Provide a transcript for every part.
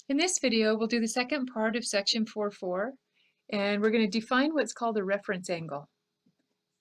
In this video, we'll do the second part of section 4.4, and we're going to define what's called a reference angle.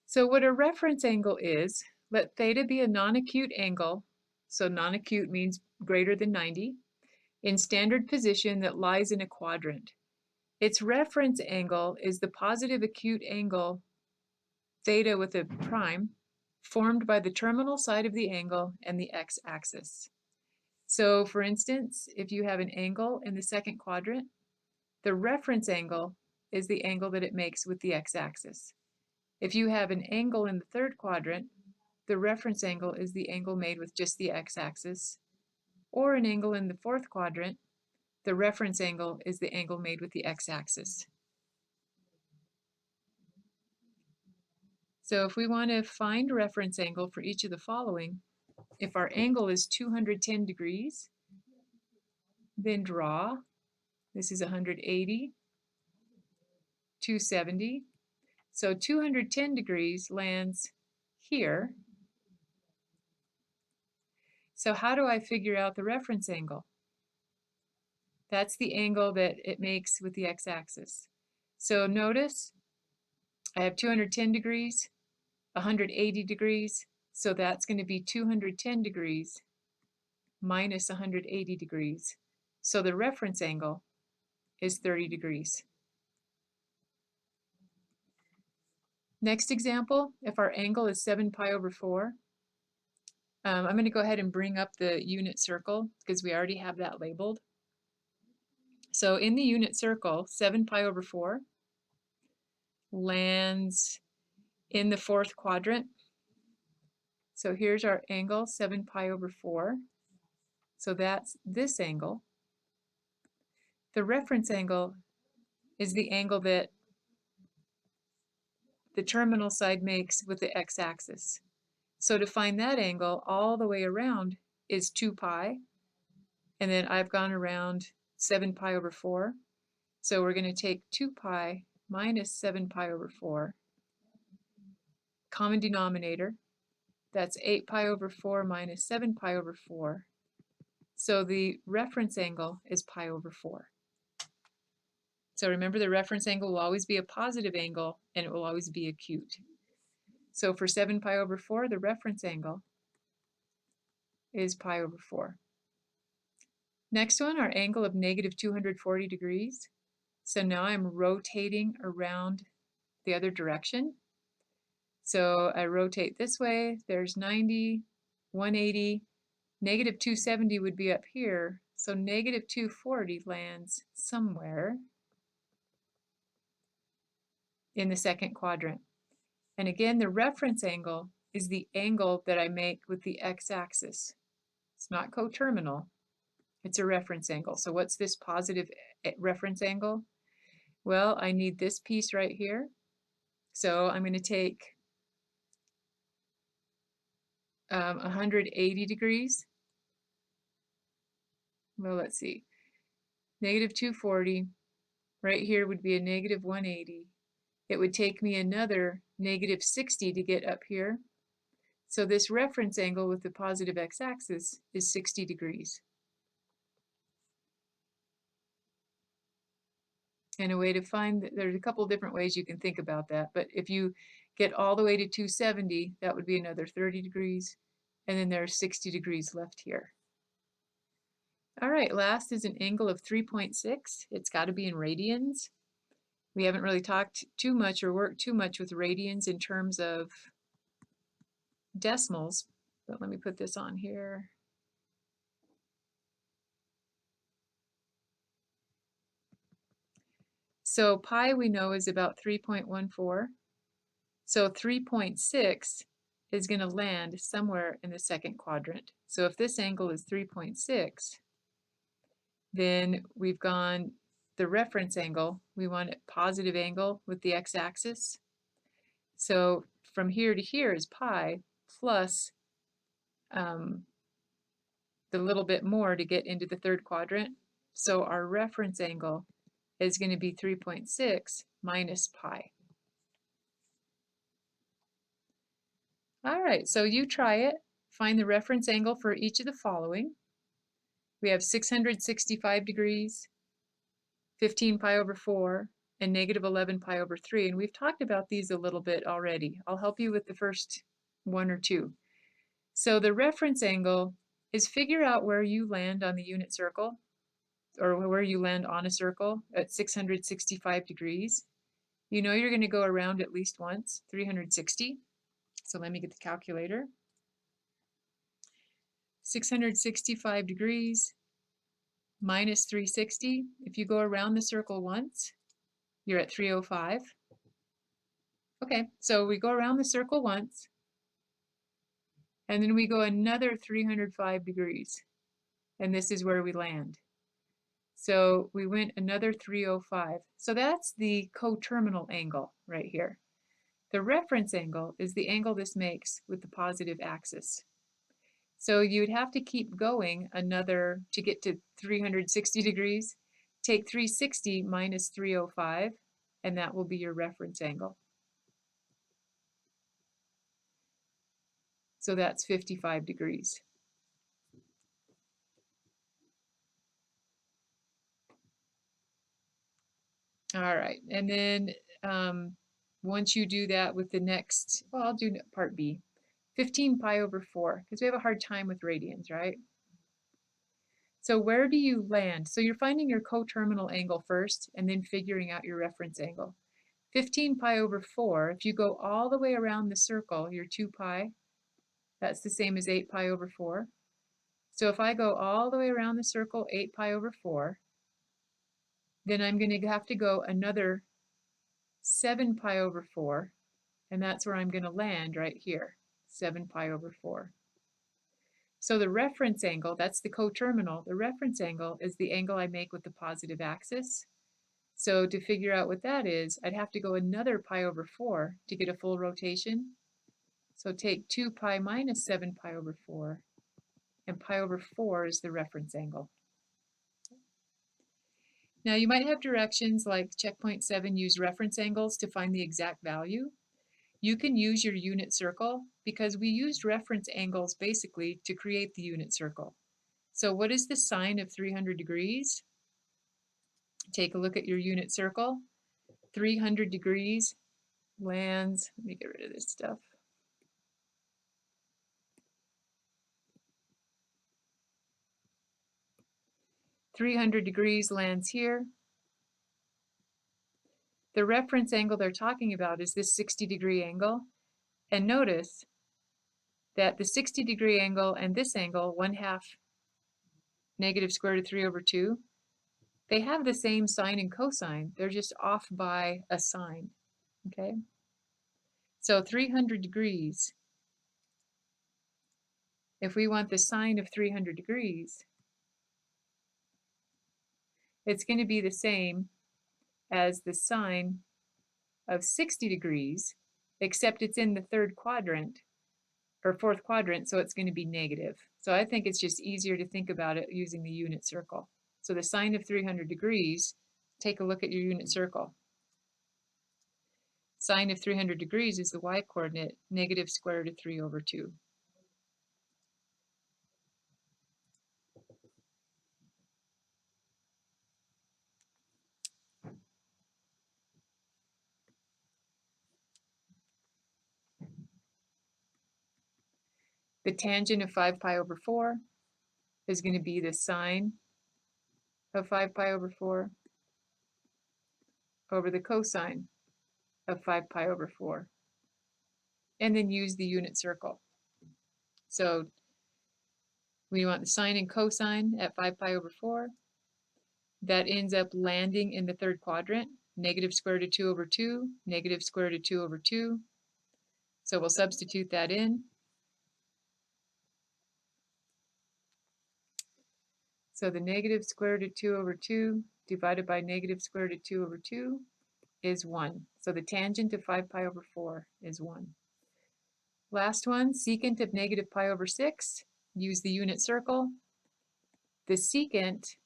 So what a reference angle is, let theta be a non-acute angle, so non-acute means greater than 90, in standard position that lies in a quadrant. Its reference angle is the positive acute angle, theta with a prime, formed by the terminal side of the angle and the x-axis. So for instance, if you have an angle in the second quadrant, the reference angle is the angle that it makes with the x-axis. If you have an angle in the third quadrant, the reference angle is the angle made with just the x-axis. Or an angle in the fourth quadrant, the reference angle is the angle made with the x-axis. So if we want to find reference angle for each of the following, if our angle is 210 degrees, then draw, this is 180, 270. So 210 degrees lands here. So how do I figure out the reference angle? That's the angle that it makes with the x-axis. So notice I have 210 degrees, 180 degrees, so that's going to be 210 degrees minus 180 degrees. So the reference angle is 30 degrees. Next example, if our angle is 7 pi over 4, I'm going to go ahead and bring up the unit circle because we already have that labeled. So in the unit circle, 7 pi over 4 lands in the fourth quadrant. So here's our angle, 7 pi over 4. So that's this angle. The reference angle is the angle that the terminal side makes with the x-axis. So to find that angle all the way around is 2 pi, and then I've gone around 7 pi over 4. So we're going to take 2 pi minus 7 pi over 4, common denominator, that's 8 pi over 4 minus 7 pi over 4. So the reference angle is pi over 4. So remember, the reference angle will always be a positive angle and it will always be acute. So for 7 pi over 4, the reference angle is pi over 4. Next one, our angle of negative 240 degrees. So now I'm rotating around the other direction. So I rotate this way, there's 90, 180, negative 270 would be up here, so negative 240 lands somewhere in the second quadrant. And again, the reference angle is the angle that I make with the x-axis. It's not coterminal, it's a reference angle. So what's this positive reference angle? Well, I need this piece right here. So I'm going to take 180 degrees. Well, let's see. Negative 240. Right here would be a negative 180. It would take me another negative 60 to get up here. So this reference angle with the positive x-axis is 60 degrees. And a way to find that, there's a couple different ways you can think about that, but if you get all the way to 270, that would be another 30 degrees, and then there's 60 degrees left here. All right, last is an angle of 3.6. It's got to be in radians. We haven't really talked too much or worked too much with radians in terms of decimals, but let me put this on here. So pi we know is about 3.14. So 3.6 is going to land somewhere in the second quadrant. So if this angle is 3.6, then we've gone the reference angle. We want a positive angle with the x-axis. So from here to here is pi plus the little bit more to get into the third quadrant. So our reference angle is going to be 3.6 minus pi. All right, so you try it. Find the reference angle for each of the following. We have 665 degrees, 15 pi over 4, and negative 11 pi over 3. And we've talked about these a little bit already. I'll help you with the first one or two. So the reference angle is figure out where you land on the unit circle, or where you land on a circle at 665 degrees. You know you're going to go around at least once, 360. So let me get the calculator. 665 degrees minus 360. If you go around the circle once, you're at 305. Okay, so we go around the circle once, and then we go another 305 degrees, and this is where we land. So we went another 305. So that's the coterminal angle right here. The reference angle is the angle this makes with the positive axis. So you'd have to keep going another, to get to 360 degrees, take 360 minus 305, and that will be your reference angle. So that's 55 degrees. All right, and then once you do that with the next, well, I'll do part B, 15 pi over 4, because we have a hard time with radians, right? So where do you land? So you're finding your coterminal angle first, and then figuring out your reference angle. 15 pi over 4, if you go all the way around the circle, your 2 pi, that's the same as 8 pi over 4. So if I go all the way around the circle, 8 pi over 4, then I'm going to have to go another 7 pi over 4, and that's where I'm going to land right here, 7 pi over 4. So the reference angle, that's the coterminal, the reference angle is the angle I make with the positive axis. So to figure out what that is, I'd have to go another pi over 4 to get a full rotation. So take 2 pi minus 7 pi over 4, and pi over 4 is the reference angle. Now you might have directions like checkpoint 7, use reference angles to find the exact value. You can use your unit circle because we used reference angles basically to create the unit circle. So what is the sine of 300 degrees? Take a look at your unit circle. 300 degrees lands, let me get rid of this stuff. (300 degrees) lands here. The reference angle they're talking about is this 60-degree angle. And notice that the 60-degree angle and this angle, 1/2 negative square root of 3 over 2, they have the same sine and cosine. They're just off by a sign, okay? So 300 degrees, if we want the sine of 300 degrees, it's going to be the same as the sine of 60 degrees, except it's in the third quadrant, or fourth quadrant, so it's going to be negative. So I think it's just easier to think about it using the unit circle. So the sine of 300 degrees, take a look at your unit circle. Sine of 300 degrees is the y-coordinate, negative square root of 3 over 2. The tangent of 5 pi over 4 is going to be the sine of 5 pi over 4 over the cosine of 5 pi over 4. And then use the unit circle. So we want the sine and cosine at 5 pi over 4. That ends up landing in the third quadrant, negative square root of 2 over 2, negative square root of 2 over 2. So we'll substitute that in. So the negative square root of 2 over 2 divided by negative square root of 2 over 2 is 1. So the tangent of 5 pi over 4 is 1. Last one, secant of negative pi over 6. Use the unit circle. The secant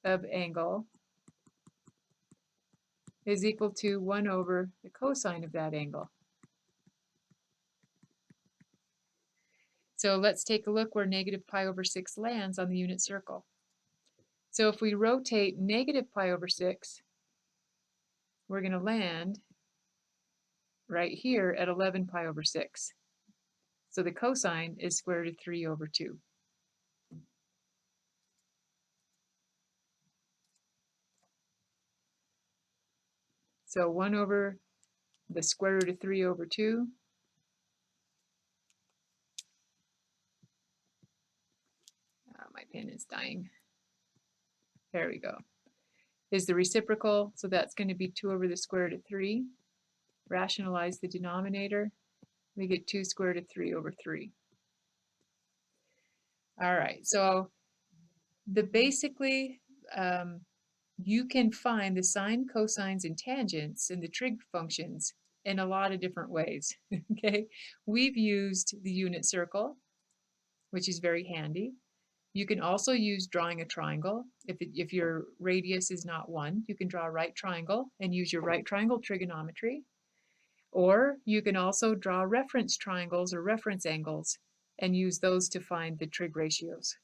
of angle is equal to 1 over the cosine of that angle. So let's take a look where negative pi over 6 lands on the unit circle. So if we rotate negative pi over 6, we're going to land right here at 11 pi over 6. So the cosine is square root of 3 over 2. So 1 over the square root of 3 over 2. My pen is dying. There we go. Is the reciprocal, so that's going to be 2 over the square root of 3. Rationalize the denominator. We get 2 square root of 3 over 3. All right, so basically, you can find the sine, cosines, and tangents in the trig functions in a lot of different ways. Okay, we've used the unit circle, which is very handy. You can also use drawing a triangle. If your radius is not 1, you can draw a right triangle and use your right triangle trigonometry. Or you can also draw reference triangles or reference angles and use those to find the trig ratios.